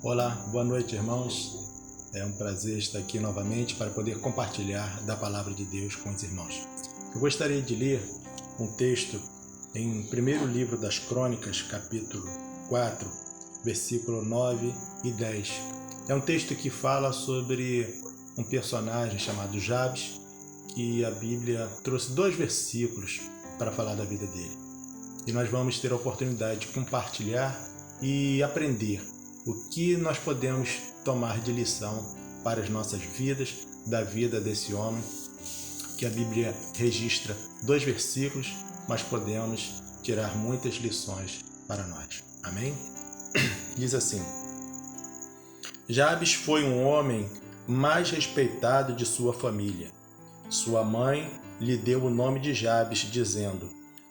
Olá, boa noite, irmãos. É um prazer estar aqui novamente para poder compartilhar da palavra de Deus com os irmãos. Eu gostaria de ler um texto em primeiro livro das Crônicas, capítulo 4, versículo 9 e 10. É um texto que fala sobre um personagem chamado Jabes, que a Bíblia trouxe 2 versículos para falar da vida dele. E nós vamos ter a oportunidade de compartilhar e aprender o que nós podemos tomar de lição para as nossas vidas, da vida desse homem, que a Bíblia registra 2 versículos, mas podemos tirar muitas lições para nós. Amém? Diz assim: Jabes foi um homem mais respeitado de sua família. Sua mãe lhe deu o nome de Jabes, dizendo: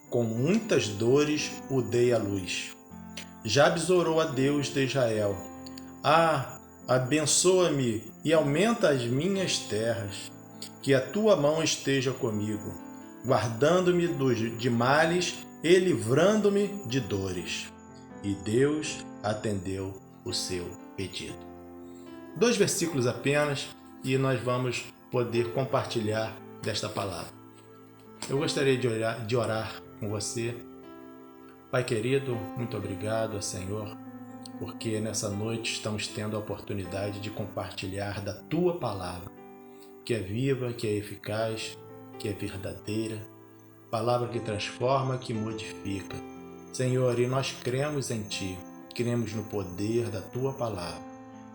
com muitas dores o dei à luz. Jabes orou a Deus de Israel: abençoa-me e aumenta as minhas terras, que a tua mão esteja comigo, guardando-me de males e livrando-me de dores. E Deus atendeu o seu pedido. 2 versículos apenas e nós vamos poder compartilhar desta palavra. Eu gostaria de orar com você. Pai querido, muito obrigado, Senhor, porque nessa noite estamos tendo a oportunidade de compartilhar da Tua palavra, que é viva, que é eficaz, que é verdadeira, palavra que transforma, que modifica. Senhor, e nós cremos em Ti, cremos no poder da Tua palavra,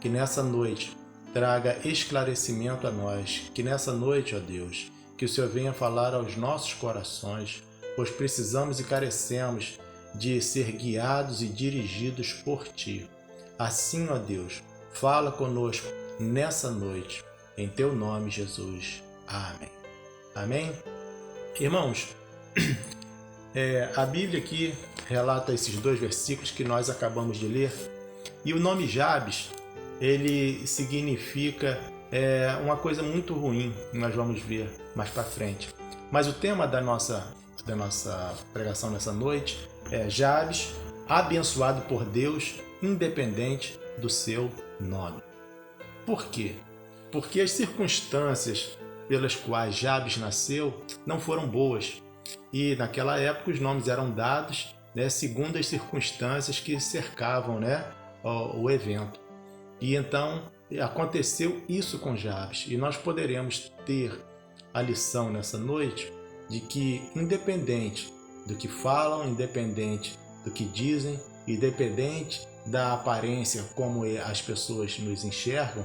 que nessa noite traga esclarecimento a nós, que nessa noite, ó Deus, que o Senhor venha falar aos nossos corações, pois precisamos e carecemos de ser guiados e dirigidos por Ti. Assim, ó Deus, fala conosco nessa noite, em Teu nome, Jesus. Amém. Amém? Irmãos, a Bíblia aqui relata esses 2 versículos que nós acabamos de ler, e o nome Jabes, ele significa uma coisa muito ruim, nós vamos ver mais para frente. Mas o tema da nossa pregação nessa noite é Jabes, abençoado por Deus, independente do seu nome. Por quê? Porque as circunstâncias pelas quais Jabes nasceu não foram boas. E naquela época os nomes eram dados segundo as circunstâncias que cercavam o evento. E então aconteceu isso com Jabes. E nós poderemos ter a lição nessa noite de que, independente do que falam, independente do que dizem, independente da aparência como as pessoas nos enxergam,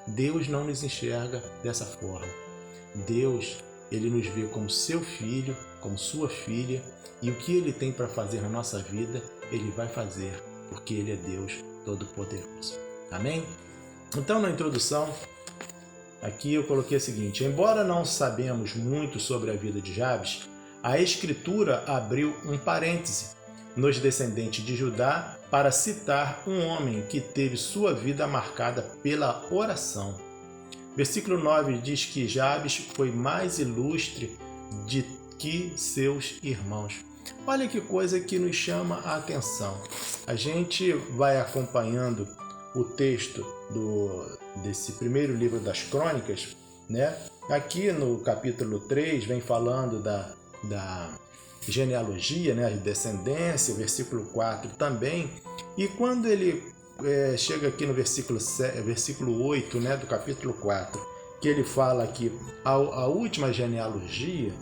Deus não nos enxerga dessa forma. Deus, Ele nos vê como seu filho, como sua filha, e o que Ele tem para fazer na nossa vida, Ele vai fazer, porque Ele é Deus Todo-Poderoso. Amém? Então, na introdução, aqui eu coloquei o seguinte: embora não sabemos muito sobre a vida de Jabes, a Escritura abriu um parêntese nos descendentes de Judá para citar um homem que teve sua vida marcada pela oração. Versículo 9 diz que Jabes foi mais ilustre que seus irmãos. Olha que coisa que nos chama a atenção. A gente vai acompanhando o texto desse primeiro livro das Crônicas, Aqui no capítulo 3 vem falando da genealogia, a descendência, o versículo 4 também. E quando ele chega aqui no versículo 8 do capítulo 4, que ele fala aqui a última genealogia,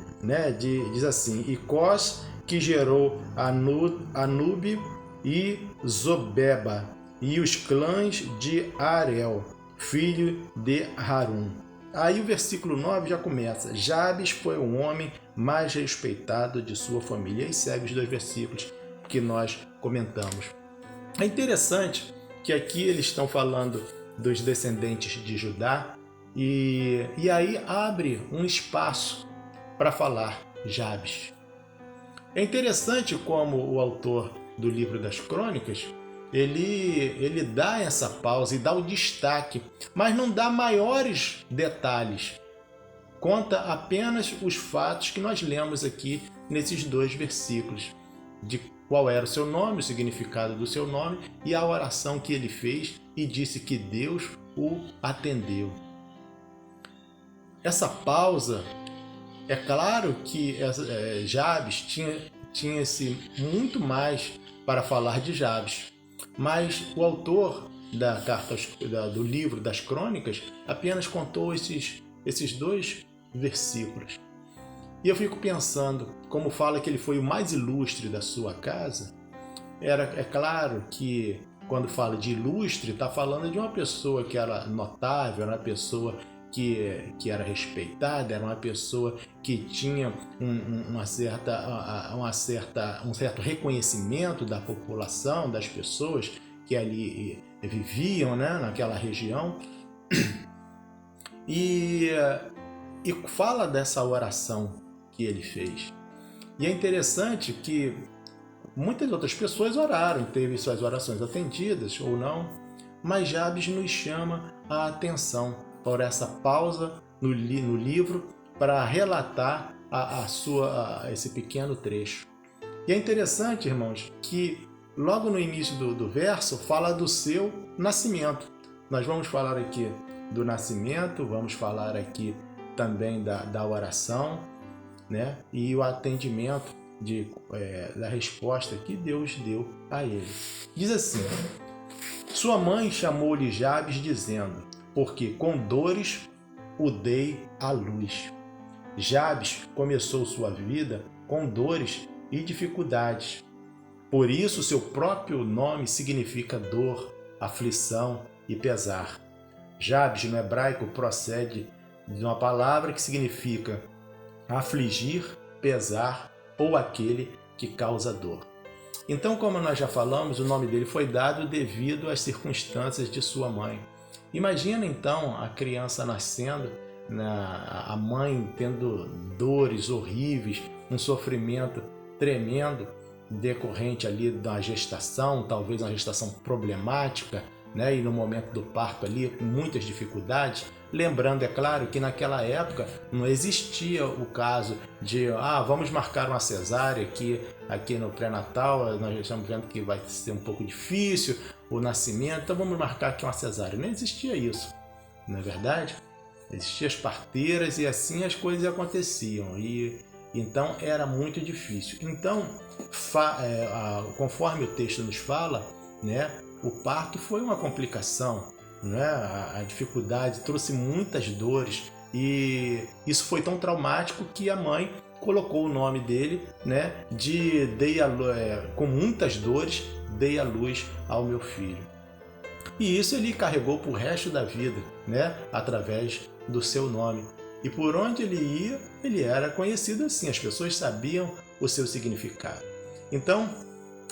diz assim: e Cós, que gerou Anube e Zobeba, e os clãs de Arel, filho de Harum. Aí o versículo 9 já começa: Jabes foi um homem mais respeitado de sua família. E segue os 2 versículos que nós comentamos. É interessante que aqui eles estão falando dos descendentes de Judá e aí abre um espaço para falar Jabes. É interessante como o autor do livro das Crônicas ele dá essa pausa e dá o destaque, mas não dá maiores detalhes. Conta apenas os fatos que nós lemos aqui nesses 2 versículos, de qual era o seu nome, o significado do seu nome e a oração que ele fez e disse que Deus o atendeu. Essa pausa, é claro que Jabes tinha-se muito mais para falar de Jabes, mas o autor do livro das Crônicas apenas contou esses 2 versículos. E eu fico pensando, como fala que ele foi o mais ilustre da sua casa, é claro que quando fala de ilustre, está falando de uma pessoa que era notável, era uma pessoa que era respeitada, era uma pessoa que tinha um certo reconhecimento da população, das pessoas que ali viviam, né, naquela região. E fala dessa oração que ele fez. E é interessante que muitas outras pessoas oraram, teve suas orações atendidas ou não, mas Jabes nos chama a atenção por essa pausa no livro para relatar esse pequeno trecho. E é interessante, irmãos, que logo no início do verso fala do seu nascimento. Nós vamos falar aqui do nascimento, vamos falar aqui também da oração, né? E o atendimento da resposta que Deus deu a ele. Diz assim: sua mãe chamou-lhe Jabes, dizendo: porque com dores o dei à luz. Jabes começou sua vida com dores e dificuldades. Por isso, seu próprio nome significa dor, aflição e pesar. Jabes, no hebraico, procede de uma palavra que significa afligir, pesar ou aquele que causa dor. Então, como nós já falamos, o nome dele foi dado devido às circunstâncias de sua mãe. Imagina então a criança nascendo, a mãe tendo dores horríveis, um sofrimento tremendo decorrente ali da gestação, talvez uma gestação problemática, né? E no momento do parto ali, com muitas dificuldades. Lembrando, é claro, que naquela época não existia o caso de vamos marcar uma cesárea aqui no pré-natal, nós já estamos vendo que vai ser um pouco difícil o nascimento, então vamos marcar aqui uma cesárea. Não existia isso, não é verdade? Existiam as parteiras e assim as coisas aconteciam, e então era muito difícil. Então, conforme o texto nos fala, né, o parto foi uma complicação, né? A dificuldade trouxe muitas dores e isso foi tão traumático que a mãe colocou o nome dele, né, de com muitas dores dei a luz ao meu filho. E isso ele carregou para o resto da vida, né, através do seu nome. E por onde ele ia, ele era conhecido assim, as pessoas sabiam o seu significado. Então,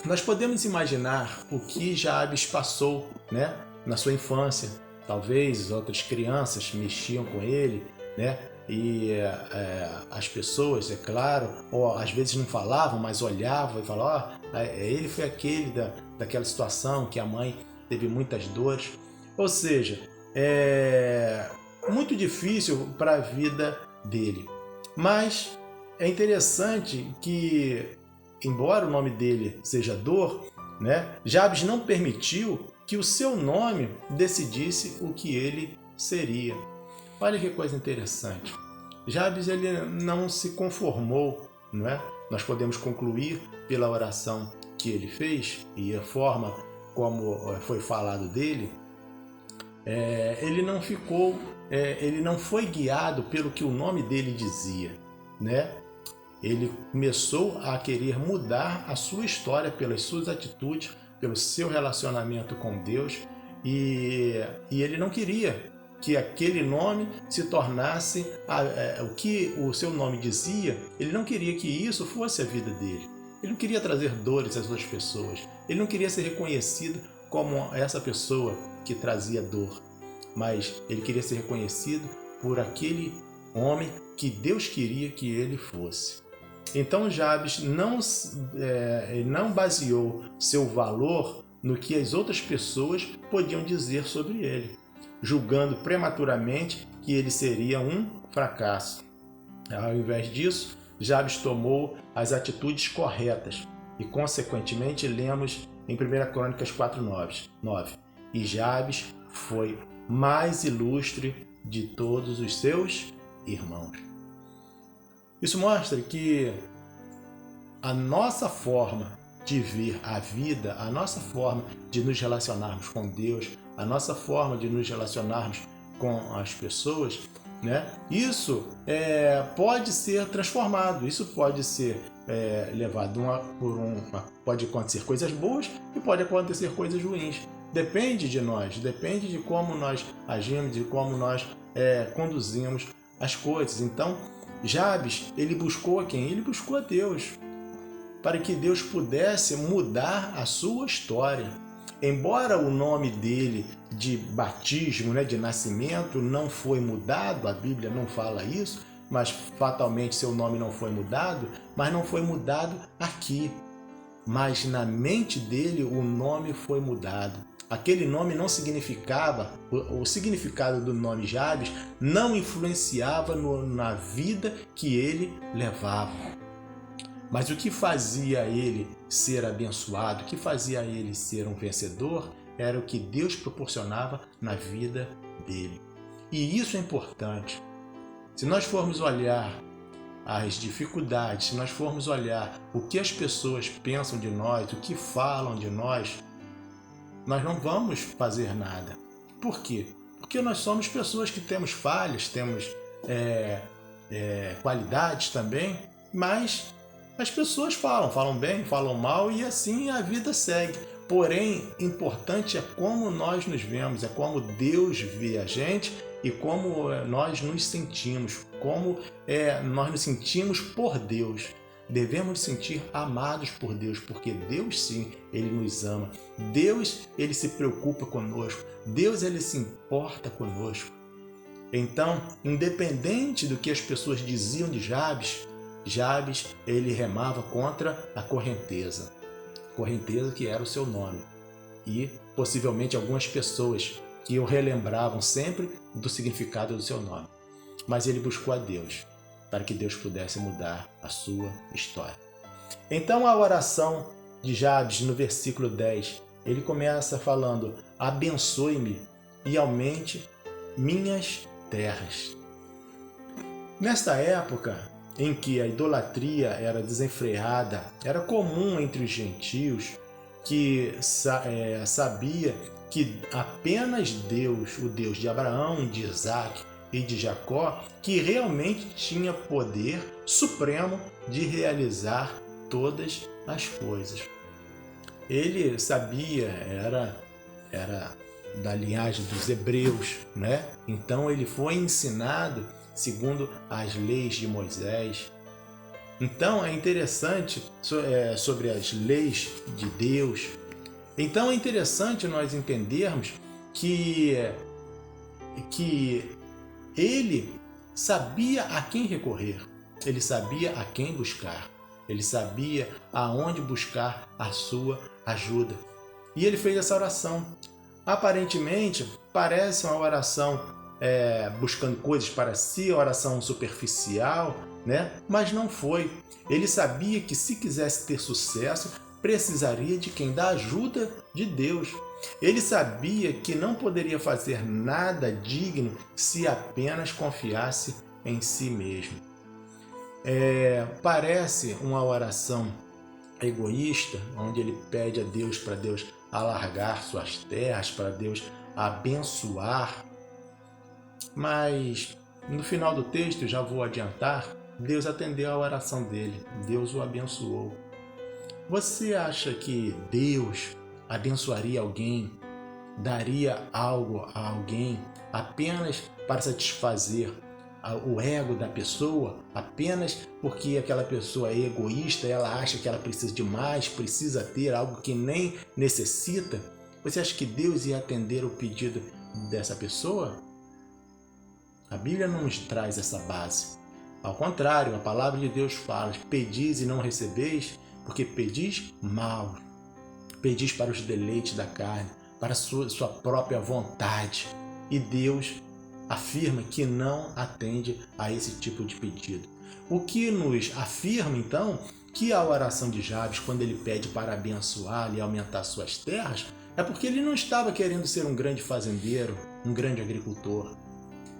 nós podemos imaginar o que Jabes passou, né, na sua infância. Talvez outras crianças mexiam com ele, né? E as pessoas, é claro, ou às vezes não falavam, mas olhavam e falavam: ele foi aquele daquela situação que a mãe teve muitas dores. Ou seja, é muito difícil para a vida dele. Mas é interessante que, embora o nome dele seja dor, né, Jabes não permitiu que o seu nome decidisse o que ele seria. Olha que coisa interessante. Jabes ele não se conformou, não é? Nós podemos concluir pela oração que ele fez e a forma como foi falado dele. Ele não foi guiado pelo que o nome dele dizia, né? Ele começou a querer mudar a sua história pelas suas atitudes, pelo seu relacionamento com Deus, e ele não queria que aquele nome se tornasse o que o seu nome dizia. Ele não queria que isso fosse a vida dele. Ele não queria trazer dores às outras pessoas. Ele não queria ser reconhecido como essa pessoa que trazia dor, mas ele queria ser reconhecido por aquele homem que Deus queria que ele fosse. Então Jabes não baseou seu valor no que as outras pessoas podiam dizer sobre ele, julgando prematuramente que ele seria um fracasso. Ao invés disso, Jabes tomou as atitudes corretas, E, consequentemente, lemos em 1 Crônicas 4:9. E Jabes foi mais ilustre de todos os seus irmãos. Isso mostra que a nossa forma de ver a vida, a nossa forma de nos relacionarmos com Deus, a nossa forma de nos relacionarmos com as pessoas, né? Isso pode ser transformado, isso pode ser levado pode acontecer coisas boas e pode acontecer coisas ruins. Depende de nós, depende de como nós agimos, de como nós conduzimos as coisas. Então, Jabes, ele buscou a quem? Ele buscou a Deus, para que Deus pudesse mudar a sua história. Embora o nome dele de batismo, de nascimento, não foi mudado, a Bíblia não fala isso, mas fatalmente seu nome não foi mudado, mas não foi mudado aqui. Mas na mente dele o nome foi mudado. Aquele nome não significava, o significado do nome Jabes não influenciava na vida que ele levava. Mas o que fazia ele ser abençoado, o que fazia ele ser um vencedor, era o que Deus proporcionava na vida dele. E isso é importante. Se nós formos olhar as dificuldades, se nós formos olhar o que as pessoas pensam de nós, o que falam de nós não vamos fazer nada. Por quê? Porque nós somos pessoas que temos falhas, temos qualidades também, mas as pessoas falam bem, falam mal e assim a vida segue. Porém, importante é como nós nos vemos, é como Deus vê a gente e como nós nos sentimos, como nós nos sentimos por Deus. Devemos nos sentir amados por Deus, porque Deus sim, Ele nos ama. Deus, Ele se preocupa conosco. Deus, Ele se importa conosco. Então, independente do que as pessoas diziam de Jabes, ele remava contra a correnteza que era o seu nome. E possivelmente algumas pessoas que o relembravam sempre do significado do seu nome. Mas ele buscou a Deus, para que Deus pudesse mudar a sua história. Então a oração de Jabes, no versículo 10, ele começa falando: abençoe-me e aumente minhas terras. Nesta época em que a idolatria era desenfreada, era comum entre os gentios que sabia que apenas Deus, o Deus de Abraão, de Isaac e de Jacó, que realmente tinha poder supremo de realizar todas as coisas. Ele sabia, era da linhagem dos hebreus, né? Então ele foi ensinado segundo as leis de Moisés. Então é interessante sobre as leis de Deus. Então é interessante nós entendermos que ele sabia a quem recorrer, ele sabia a quem buscar, ele sabia aonde buscar a sua ajuda. E ele fez essa oração. Aparentemente, parece uma oração buscando coisas para si, oração superficial, né? Mas não foi. Ele sabia que se quisesse ter sucesso, precisaria de quem? Da ajuda de Deus. Ele sabia que não poderia fazer nada digno se apenas confiasse em si mesmo. Parece uma oração egoísta, onde ele pede a Deus para Deus alargar suas terras, para Deus abençoar. Mas no final do texto, já vou adiantar, Deus atendeu a oração dele, Deus o abençoou. Você acha que Deus abençoaria alguém, daria algo a alguém apenas para satisfazer o ego da pessoa, apenas porque aquela pessoa é egoísta, ela acha que ela precisa de mais, precisa ter algo que nem necessita? Você acha que Deus ia atender o pedido dessa pessoa? A Bíblia não nos traz essa base. Ao contrário, a palavra de Deus fala: pedis e não recebeis, porque pedis mal. Pedis para os deleites da carne, para a sua própria vontade. E Deus afirma que não atende a esse tipo de pedido. O que nos afirma, então, que a oração de Jabes, quando ele pede para abençoar e aumentar suas terras, é porque ele não estava querendo ser um grande fazendeiro, um grande agricultor.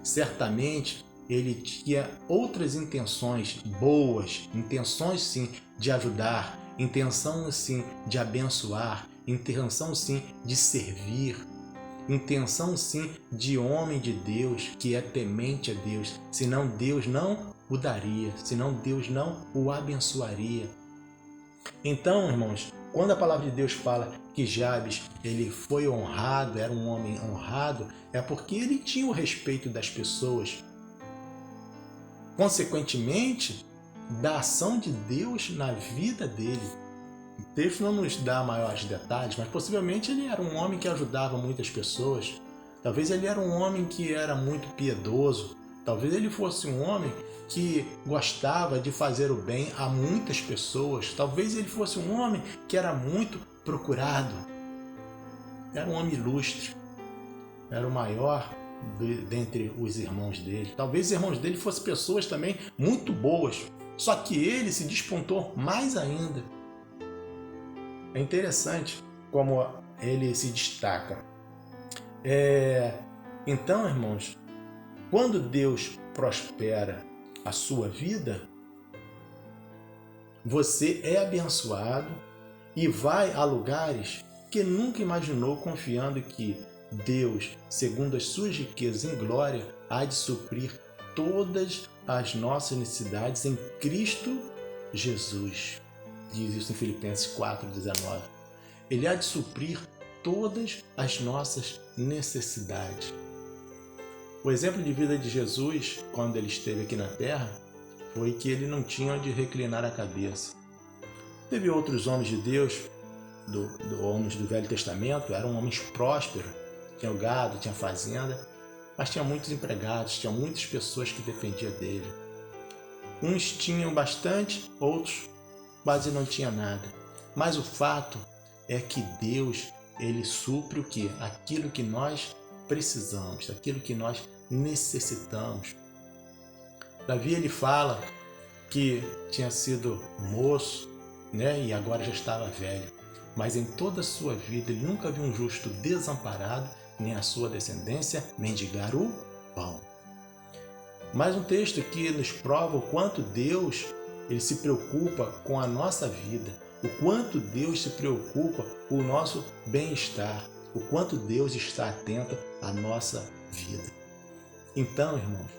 Certamente ele tinha outras intenções boas, intenções sim de ajudar, intenção sim de abençoar, intenção sim de servir, intenção sim de homem de Deus que é temente a Deus, senão Deus não o daria, senão Deus não o abençoaria. Então, irmãos, quando a palavra de Deus fala que Jabes ele foi honrado, era um homem honrado, é porque ele tinha o respeito das pessoas. Consequentemente, da ação de Deus na vida dele. O texto não nos dá maiores detalhes, mas possivelmente ele era um homem que ajudava muitas pessoas. Talvez ele era um homem que era muito piedoso. Talvez ele fosse um homem que gostava de fazer o bem a muitas pessoas. Talvez ele fosse um homem que era muito procurado. Era um homem ilustre. Era o maior dentre os irmãos dele. Talvez os irmãos dele fossem pessoas também muito boas. Só que ele se despontou mais ainda. É interessante como ele se destaca. Então, irmãos, quando Deus prospera a sua vida, você é abençoado e vai a lugares que nunca imaginou, confiando que Deus, segundo as suas riquezas em glória, há de suprir todas as nossas necessidades em Cristo Jesus. Diz isso em Filipenses 4,19. Ele há de suprir todas as nossas necessidades. O exemplo de vida de Jesus, quando ele esteve aqui na terra, foi que ele não tinha onde reclinar a cabeça. Teve outros homens de Deus, homens do Velho Testamento, eram homens prósperos, tinham gado, tinham fazenda, mas tinha muitos empregados, tinha muitas pessoas que dependiam dele. Uns tinham bastante, outros quase não tinham nada. Mas o fato é que Deus, ele supre o quê? Aquilo que nós precisamos, aquilo que nós necessitamos. Davi, ele fala que tinha sido moço, e agora já estava velho. Mas em toda a sua vida ele nunca viu um justo desamparado, nem a sua descendência mendigar o pão. Mais um texto que nos prova o quanto Deus ele se preocupa com a nossa vida, o quanto Deus se preocupa com o nosso bem-estar, o quanto Deus está atento à nossa vida. Então, irmãos,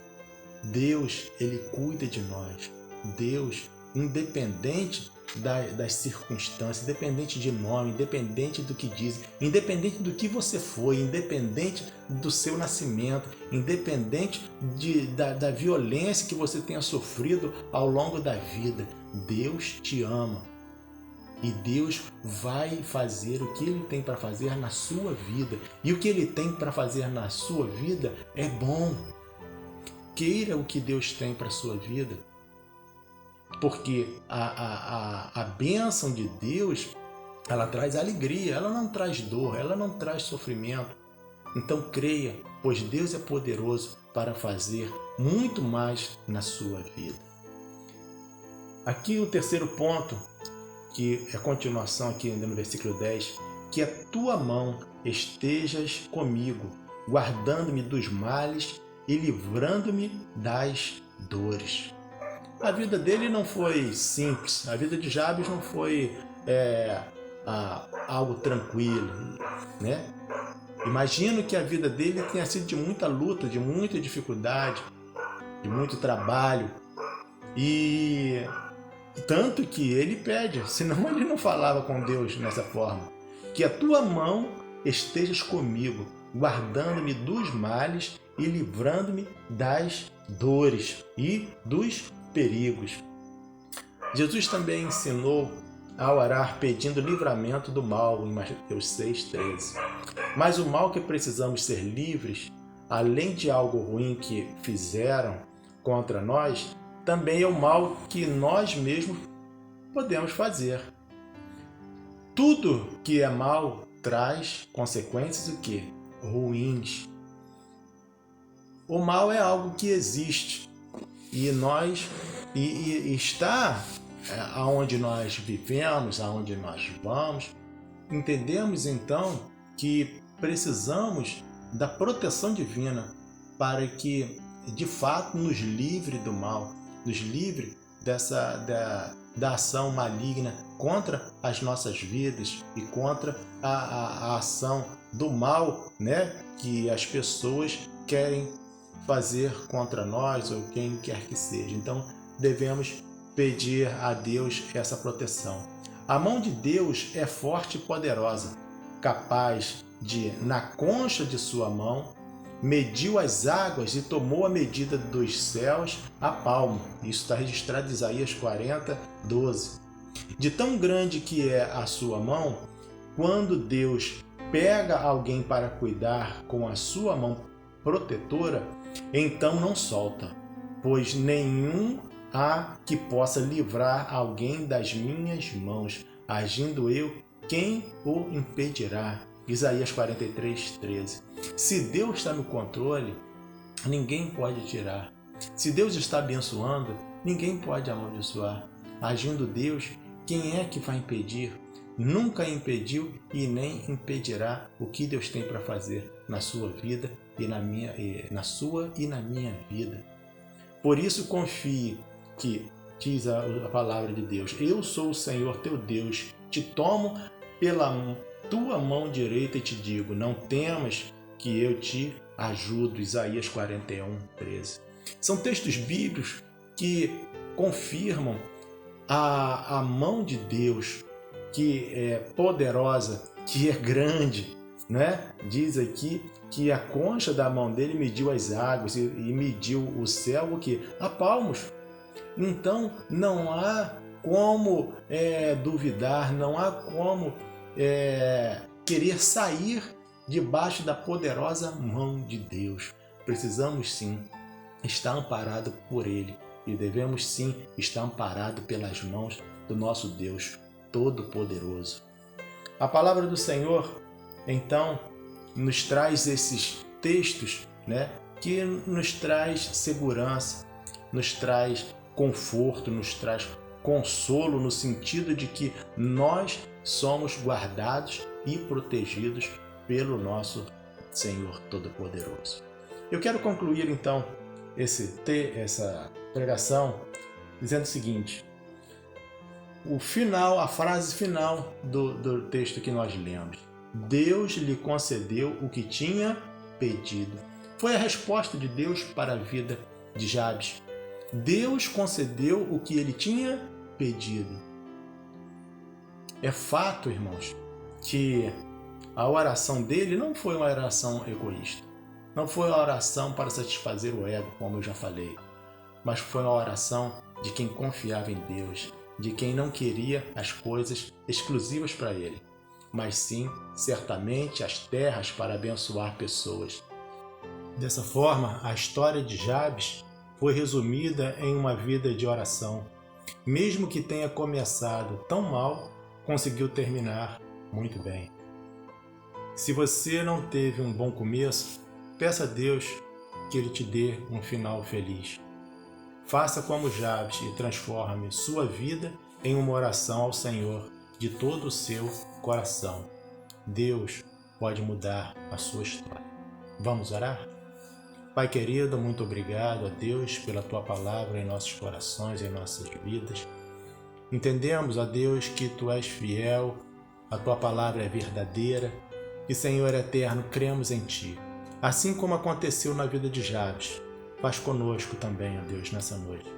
Deus ele cuida de nós. Deus, independente das circunstâncias, independente de nome, independente do que dizem, independente do que você foi, independente do seu nascimento, independente da violência que você tenha sofrido ao longo da vida, Deus te ama. E Deus vai fazer o que Ele tem para fazer na sua vida. E o que Ele tem para fazer na sua vida é bom. Queira o que Deus tem para a sua vida. Porque a bênção de Deus, ela traz alegria, ela não traz dor, ela não traz sofrimento. Então creia, pois Deus é poderoso para fazer muito mais na sua vida. Aqui o terceiro ponto, que é a continuação aqui ainda no versículo 10, que a tua mão estejas comigo, guardando-me dos males e livrando-me das dores. A vida dele não foi simples, a vida de Jabes não foi algo tranquilo, Imagino que a vida dele tenha sido de muita luta, de muita dificuldade, de muito trabalho, e tanto que ele pede, senão ele não falava com Deus dessa forma, que a tua mão estejas comigo, guardando-me dos males e livrando-me das dores e dos perigos. Jesus também ensinou a orar pedindo livramento do mal em Mateus 6,13. Mas o mal que precisamos ser livres, além de algo ruim que fizeram contra nós, também é o mal que nós mesmos podemos fazer. Tudo que é mal traz consequências o quê? Ruins. O mal é algo que existe e está aonde nós vivemos, aonde nós vamos. Entendemos então que precisamos da proteção divina para que de fato nos livre do mal, nos livre da ação maligna contra as nossas vidas e contra a ação do mal, né, que as pessoas querem fazer contra nós ou quem quer que seja. Então devemos pedir a Deus essa proteção. A mão de Deus é forte e poderosa, capaz de, na concha de sua mão, mediu as águas e tomou a medida dos céus a palmo. Isso está registrado em Isaías 40, 12. De tão grande que é a sua mão, quando Deus pega alguém para cuidar com a sua mão protetora, então não solta, pois nenhum há que possa livrar alguém das minhas mãos. Agindo eu, quem o impedirá? Isaías 43, 13. Se Deus está no controle, ninguém pode tirar. Se Deus está abençoando, ninguém pode amaldiçoar. Agindo Deus, quem é que vai impedir? Nunca impediu e nem impedirá o que Deus tem para fazer na sua vida e na sua e na minha vida. Por isso confie que, diz a palavra de Deus, eu sou o Senhor teu Deus, te tomo pela tua mão direita e te digo, não temas que eu te ajudo. Isaías 41, 13. São textos bíblicos que confirmam a mão de Deus, que é poderosa, que é grande, né? Diz aqui que a concha da mão dele mediu as águas e mediu o céu o quê? A palmos. Então não há como duvidar, não há como querer sair debaixo da poderosa mão de Deus. Precisamos sim estar amparados por Ele e devemos sim estar amparados pelas mãos do nosso Deus Todo-Poderoso. A palavra do Senhor, então, nos traz esses textos, né, que nos traz segurança, nos traz conforto, nos traz consolo no sentido de que nós somos guardados e protegidos pelo nosso Senhor Todo-Poderoso. Eu quero concluir então essa pregação dizendo o seguinte: a frase final do texto que nós lemos. Deus lhe concedeu o que tinha pedido. Foi a resposta de Deus para a vida de Jabes. Deus concedeu o que ele tinha pedido. É fato, irmãos, que a oração dele não foi uma oração egoísta. Não foi uma oração para satisfazer o ego, como eu já falei. Mas foi uma oração de quem confiava em Deus, de quem não queria as coisas exclusivas para ele, mas sim, certamente, as terras para abençoar pessoas. Dessa forma, a história de Jabes foi resumida em uma vida de oração. Mesmo que tenha começado tão mal, conseguiu terminar muito bem. Se você não teve um bom começo, peça a Deus que Ele te dê um final feliz. Faça como Jabes e transforme sua vida em uma oração ao Senhor de todo o seu coração. Deus pode mudar a sua história. Vamos orar? Pai querido, muito obrigado a Deus pela Tua palavra em nossos corações, em nossas vidas. Entendemos, ó Deus, que Tu és fiel, a Tua palavra é verdadeira e, Senhor eterno, cremos em Ti. Assim como aconteceu na vida de Jabes, faz conosco também, ó Deus, nessa noite.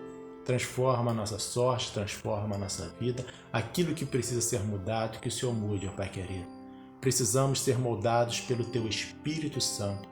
Transforma a nossa sorte, transforma a nossa vida, aquilo que precisa ser mudado, que o Senhor mude, ó Pai querido. Precisamos ser moldados pelo Teu Espírito Santo.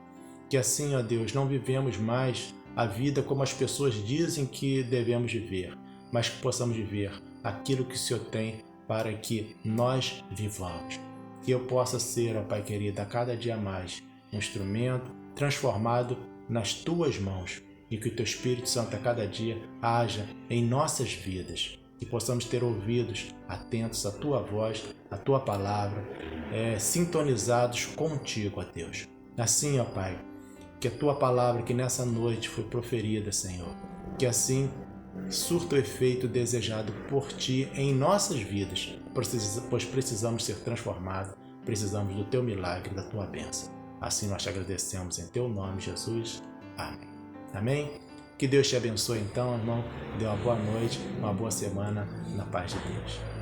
Que assim, ó Deus, não vivemos mais a vida como as pessoas dizem que devemos viver, mas que possamos viver aquilo que o Senhor tem para que nós vivamos. Que eu possa ser, ó Pai querido, a cada dia mais um instrumento transformado nas Tuas mãos e que o Teu Espírito Santo a cada dia haja em nossas vidas. Que possamos ter ouvidos atentos à Tua voz, à Tua palavra, sintonizados contigo, ó Deus. Assim, ó Pai, que a Tua palavra que nessa noite foi proferida, Senhor, que assim surta o efeito desejado por Ti em nossas vidas, pois precisamos ser transformados, precisamos do Teu milagre, da Tua bênção. Assim nós te agradecemos em Teu nome, Jesus. Amém. Amém? Que Deus te abençoe então, irmão. Dê uma boa noite, uma boa semana, na paz de Deus.